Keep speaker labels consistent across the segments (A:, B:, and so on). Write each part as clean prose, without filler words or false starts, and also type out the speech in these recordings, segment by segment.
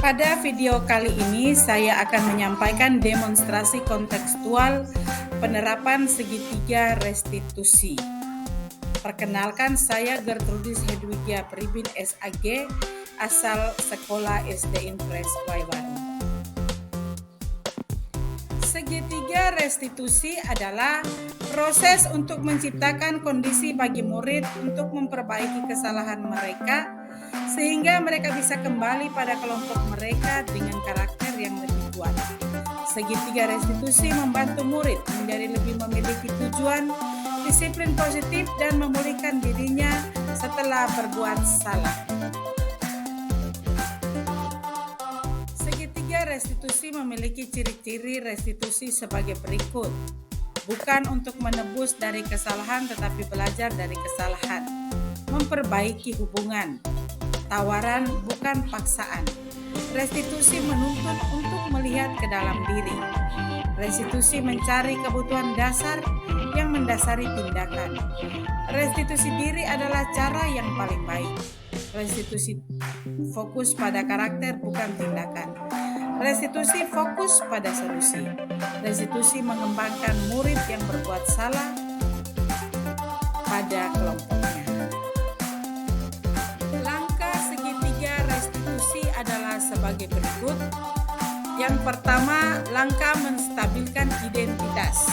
A: Pada video kali ini saya akan menyampaikan demonstrasi kontekstual penerapan segitiga restitusi. Perkenalkan, saya Gertrudis Hedwigia Pribin SAG, asal Sekolah SD Impres Waiwaru. Segitiga restitusi adalah proses untuk menciptakan kondisi bagi murid untuk memperbaiki kesalahan mereka sehingga mereka bisa kembali pada kelompok mereka dengan karakter yang lebih kuat. Segitiga restitusi membantu murid menjadi lebih memiliki tujuan, disiplin positif, dan memulihkan dirinya setelah berbuat salah. Segitiga restitusi memiliki ciri-ciri restitusi sebagai berikut. Bukan untuk menebus dari kesalahan tetapi belajar dari kesalahan. Memperbaiki hubungan. Tawaran bukan paksaan. Restitusi menuntut untuk melihat ke dalam diri. Restitusi mencari kebutuhan dasar yang mendasari tindakan. Restitusi diri adalah cara yang paling baik. Restitusi fokus pada karakter bukan tindakan. Restitusi fokus pada solusi. Restitusi mengembangkan murid yang berbuat salah pada kelompoknya. Langkah segitiga restitusi adalah sebagai berikut. Yang pertama, langkah menstabilkan identitas.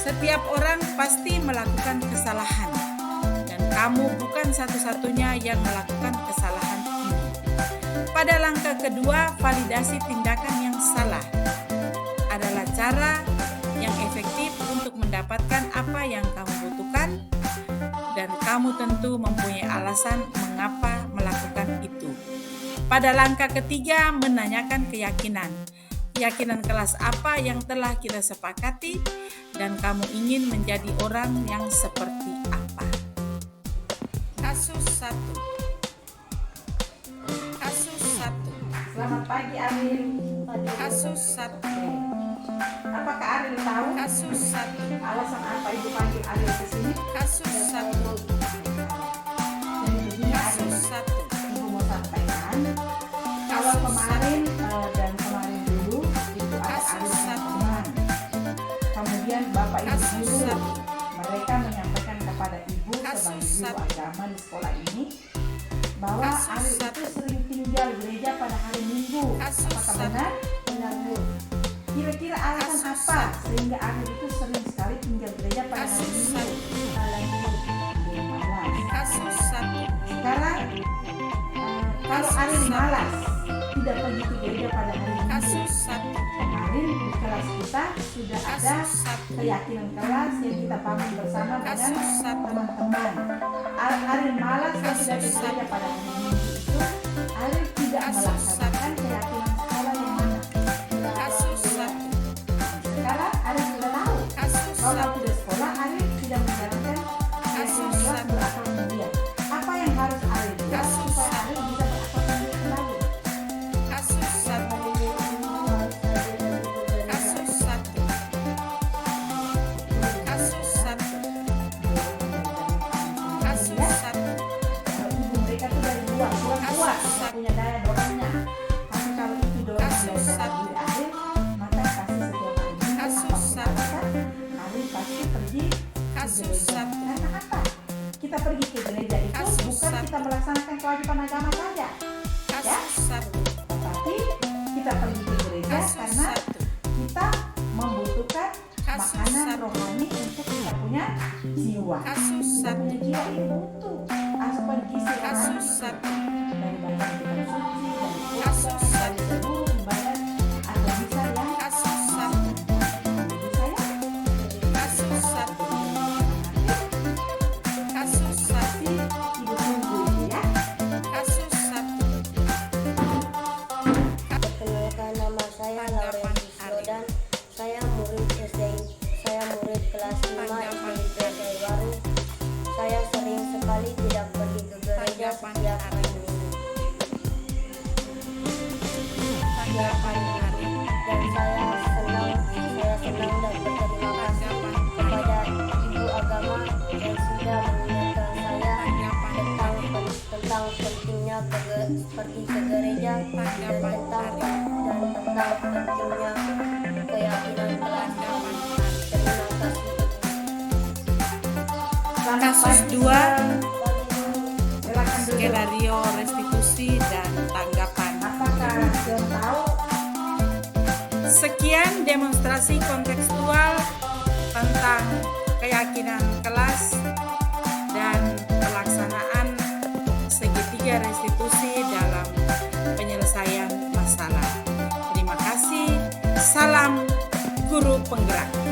A: Setiap orang pasti melakukan kesalahan, dan kamu bukan satu-satunya yang melakukan kesalahan ini. Pada langkah kedua, validasi tindakan yang salah adalah cara yang efektif untuk mendapatkan apa yang kamu butuhkan, dan kamu tentu mempunyai alasan mengapa melakukan itu. Pada langkah ketiga, menanyakan keyakinan. Keyakinan kelas apa yang telah kita sepakati, dan kamu ingin menjadi orang yang seperti apa. Kasus 1.
B: Selamat pagi, Aril.
A: Kasus 1.
B: Apakah Aril tahu
A: Kasus 1.
B: alasan apa ibu panggil Aril ke sini?
A: Kasus 1.
B: Jadi begini, Aril.
A: Kasus 1.
B: Ibu mau sampaikan kalau kemarin dan kemarin dulu itu ada
A: Kasus
B: Aril dan
A: 1.
B: teman. Kemudian Bapak Ibu
A: Kasus
B: guru
A: 1.
B: mereka menyampaikan kepada Ibu
A: Kasus
B: sebagai guru
A: 1.
B: agama di sekolah ini bahwa
A: Kasus
B: Aril
A: 1.
B: itu sering tinggal gereja pada hari Minggu.
A: Kasus
B: Apakah
A: 1.
B: benar? Benar, Bu. Kira-kira alasan
A: Kasus
B: apa
A: 1.
B: sehingga Aril itu sering sekali tinggal gereja pada hari
A: Kasus
B: Minggu?
A: 1.
B: Dia malas.
A: Kasus 1.
B: Sekarang kalau
A: Kasus
B: Aril
A: 1.
B: malas tidak pergi ke gereja pada hari Minggu.
A: Kasus 1.
B: Kemarin di kelas kita sudah ada
A: Kasus 1.
B: keyakinan kelas yang kita bangun bersama dengan
A: Kasus 1.
B: teman-teman. Aril malas dan tidak ke
A: Kasus
B: gereja
A: 1.
B: pada hari Minggu itu Aril tidak
A: Kasus
B: melaksanakan keyakinan sekolah yang mana.
A: Kasus 1.
B: Sekarang Aril sudah tahu
A: Kasus
B: kalau
A: 1.
B: tidak sekolah Aril tidak menjalankan keyakinan
A: Kasus
B: kelas
A: 1.
B: berakal mulia. Apa yang harus Aril buat
A: Kasus
B: supaya
A: 1.
B: Aril bisa berakal mulia kembali?
A: Kasus 1. Kasus 1. Kasus 1. Kasus 1.
B: Ibu mereka tuh dari luar kurang kuat,
A: Kasus
B: nggak punya daya dorongnya. Tapi kalau itu dorong
A: Kasus
B: dari
A: 1.
B: diri Aril, maka pasti setiap hari Minggu
A: Kasus
B: apa
A: 1.
B: Aril pasti pergi ke
A: Kasus
B: gereja.
A: 1.
B: Karena apa? Kita pergi ke gereja itu
A: Kasus
B: bukan
A: 1.
B: kita melaksanakan kewajiban agama saja,
A: Kasus 1.
B: tapi kita pergi ke gereja
A: Kasus
B: karena
A: 1.
B: kita membutuhkan
A: Kasus
B: makanan
A: 1.
B: rohani untuk kita punya jiwa.
A: Kasus
B: Kita
A: 1.
B: punya jiwa itu butuh asupan gizi rohani
A: Kasus
B: itu.
A: 1.
B: Dari bahan kitab suci, dari
A: Kasus
B: khotbah, dari
A: 1.
B: seluruh ibadat atau bisa yang
A: Kasus 1.
B: bagi saya
A: Kasus 1. Kasus 1.
B: pasti ibu tunggu itu ya.
A: Kasus 1.
C: Perkenalkan, nama saya Lauren Isyodan. Saya murid kelas 5 SD IPS Baru. Saya sering sekali tidak pergi ke gereja setiap hari Minggu. pergi ke gereja dan tentang pentingnya keyakinan kelas. Terima kasih.
B: Selamat
A: Kasus
B: pagi.
A: 2,
B: Silakan duduk.
A: skenario restitusi dan tanggapan.
B: Apakah Sion tahu?
A: Sekian demonstrasi kontekstual tentang keyakinan kelas dan pelaksanaan segitiga restitusi dalam penyelesaian masalah. Terima kasih. Salam guru penggerak.